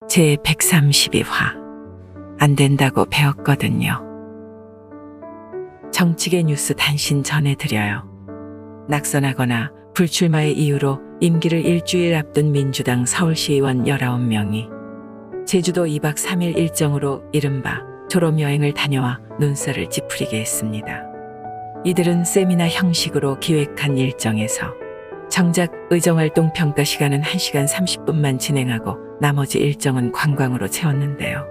제 132화 안 된다고 배웠거든요. 정치계 뉴스 단신 전해드려요. 낙선하거나 불출마의 이유로 임기를 일주일 앞둔 민주당 서울시의원 19명이 제주도 2박 3일 일정으로 이른바 졸업여행을 다녀와 눈살을 찌푸리게 했습니다. 이들은 세미나 형식으로 기획한 일정에서 정작 의정활동 평가 시간은 1시간 30분만 진행하고 나머지 일정은 관광으로 채웠는데요.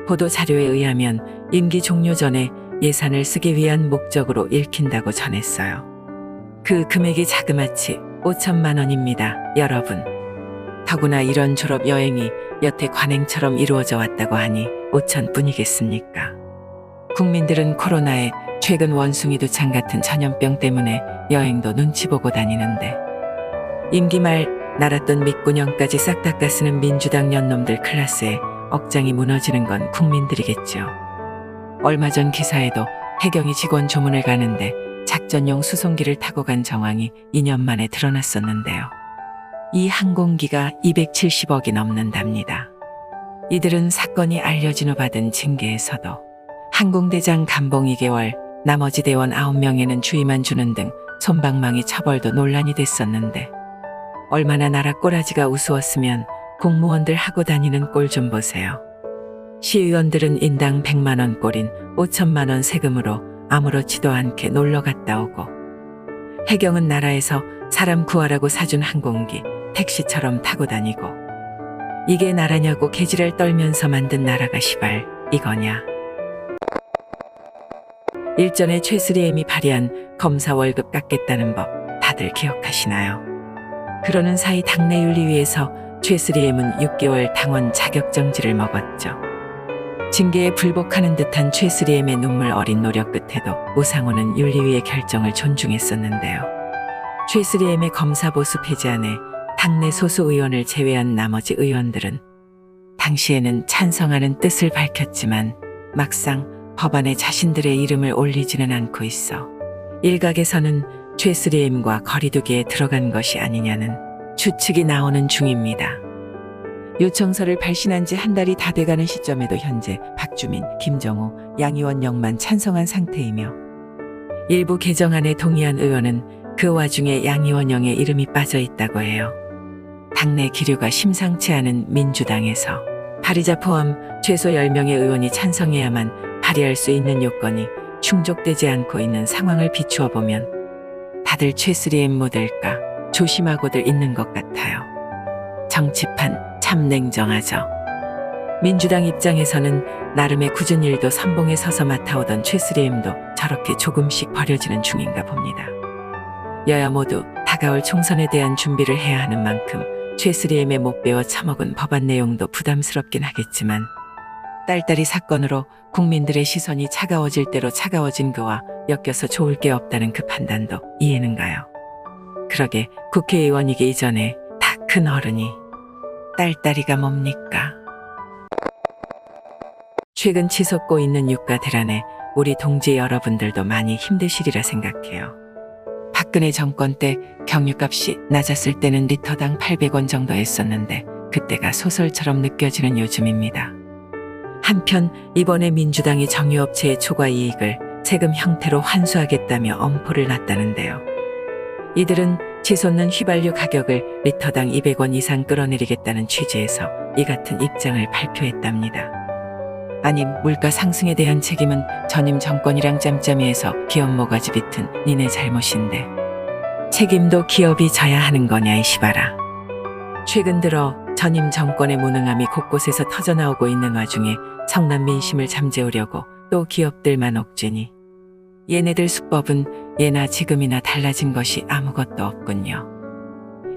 보도자료에 의하면 임기 종료 전에 예산을 쓰기 위한 목적으로 읽힌다고 전했어요. 그 금액이 자그마치 5천만 원입니다, 여러분. 더구나 이런 졸업 여행이 여태 관행처럼 이루어져 왔다고 하니 5천뿐이겠습니까? 국민들은 코로나에 최근 원숭이 두창 같은 전염병 때문에 여행도 눈치 보고 다니는데 임기 말 날았던 밑구녕까지 싹 닦아쓰는 민주당 년놈들 클라스에 억장이 무너지는 건 국민들이겠죠. 얼마 전 기사에도 해경이 직원 조문을 가는데 작전용 수송기를 타고 간 정황이 2년 만에 드러났었는데요. 이 항공기가 270억이 넘는답니다. 이들은 사건이 알려진 후 받은 징계에서도 항공대장 감봉 2개월, 나머지 대원 9명에는 주의만 주는 등 솜방망이 처벌도 논란이 됐었는데 얼마나 나라 꼬라지가 우스웠으면 공무원들 하고 다니는 꼴 좀 보세요. 시의원들은 인당 100만 원 꼴인 5천만 원 세금으로 아무렇지도 않게 놀러 갔다 오고 해경은 나라에서 사람 구하라고 사준 항공기 택시처럼 타고 다니고 이게 나라냐고 개지랄 떨면서 만든 나라가 시발 이거냐. 일전에 최3M이 발의한 검사 월급 깎겠다는 법 다들 기억하시나요? 그러는 사이 당내 윤리위에서 최3M은 6개월 당원 자격정지를 먹었죠. 징계에 불복하는 듯한 최3M의 눈물 어린 노력 끝에도 우상호는 윤리위의 결정을 존중했었는데요. 최3M의 검사 보수 폐지안에 당내 소수 의원을 제외한 나머지 의원들은 당시에는 찬성하는 뜻을 밝혔지만 막상 법안에 자신들의 이름을 올리지는 않고 있어 일각에서는 최3M과 거리두기에 들어간 것이 아니냐는 추측이 나오는 중입니다. 요청서를 발신한 지 한 달이 다 돼가는 시점에도 현재 박주민, 김정호, 양이원영만 찬성한 상태이며 일부 개정안에 동의한 의원은 그 와중에 양이원영의 이름이 빠져 있다고 해요. 당내 기류가 심상치 않은 민주당에서 발의자 포함 최소 10명의 의원이 찬성해야만 발의할 수 있는 요건이 충족되지 않고 있는 상황을 비추어 보면 다들 최3M 모델까 조심하고들 있는 것 같아요. 정치판 참 냉정하죠. 민주당 입장에서는 나름의 굳은 일도 선봉에 서서 맡아오던 최3M도 저렇게 조금씩 버려지는 중인가 봅니다. 여야 모두 다가올 총선에 대한 준비를 해야 하는 만큼 최3M의 못 배워 처먹은 법안 내용도 부담스럽긴 하겠지만 딸딸이 사건으로 국민들의 시선이 차가워질 대로 차가워진 그와 엮여서 좋을 게 없다는 그 판단도 이해는 가요. 그러게 국회의원이기 이전에 다 큰 어른이 딸딸이가 뭡니까? 최근 치솟고 있는 유가 대란에 우리 동지 여러분들도 많이 힘드시리라 생각해요. 박근혜 정권 때 경유값이 낮았을 때는 리터당 800원 정도 했었는데 그때가 소설처럼 느껴지는 요즘입니다. 한편 이번에 민주당이 정유업체의 초과 이익을 세금 형태로 환수하겠다며 엄포를 놨다는데요. 이들은 치솟는 휘발유 가격을 리터당 200원 이상 끌어내리겠다는 취지에서 이 같은 입장을 발표했답니다. 아니 물가 상승에 대한 책임은 전임 정권이랑 짬짬이해서 기업 모가지 비튼 니네 잘못인데 책임도 기업이 져야 하는 거냐 이 시발아. 최근 들어 전임 정권의 무능함이 곳곳에서 터져나오고 있는 와중에 성난 민심을 잠재우려고 또 기업들만 옥죄니 얘네들 수법은 예나 지금이나 달라진 것이 아무것도 없군요.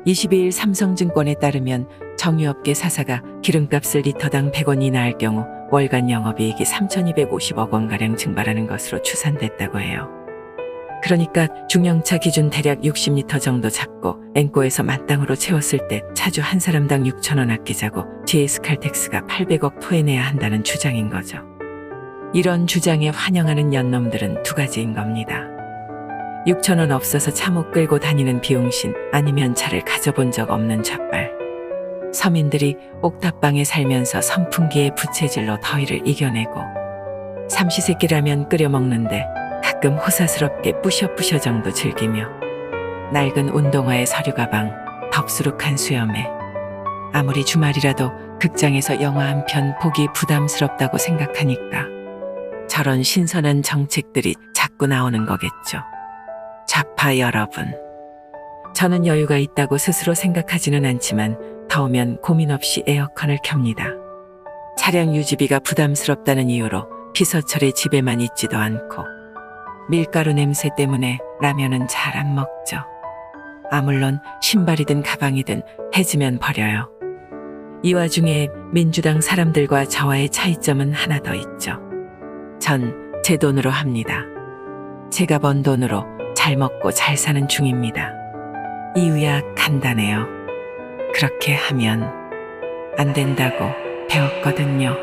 22일 삼성증권에 따르면 정유업계 사사가 기름값을 리터당 100원 인하할 경우 월간 영업이익이 3,250억 원가량 증발하는 것으로 추산됐다고 해요. 그러니까 중형차 기준 대략 60리터 정도 잡고 앵꼬에서 만땅으로 채웠을 때 차주 한 사람당 6,000원 아끼자고 GS칼텍스가 800억 토해내야 한다는 주장인 거죠. 이런 주장에 환영하는 연놈들은 두 가지인 겁니다. 6,000원 없어서 차 못 끌고 다니는 비용신 아니면 차를 가져본 적 없는 좌빨. 서민들이 옥탑방에 살면서 선풍기의 부채질로 더위를 이겨내고 삼시세끼라면 끓여 먹는데 가끔 호사스럽게 뿌셔뿌셔 정도 즐기며 낡은 운동화에 서류 가방, 덥수룩한 수염에 아무리 주말이라도 극장에서 영화 한 편 보기 부담스럽다고 생각하니까 저런 신선한 정책들이 자꾸 나오는 거겠죠. 좌파 여러분, 저는 여유가 있다고 스스로 생각하지는 않지만 더우면 고민 없이 에어컨을 켭니다. 차량 유지비가 부담스럽다는 이유로 피서철에 집에만 있지도 않고 밀가루 냄새 때문에 라면은 잘 안 먹죠. 물론 신발이든 가방이든 해지면 버려요. 이 와중에 민주당 사람들과 저와의 차이점은 하나 더 있죠. 전 제 돈으로 합니다. 제가 번 돈으로 잘 먹고 잘 사는 중입니다. 이유야 간단해요. 그렇게 하면 안 된다고 배웠거든요.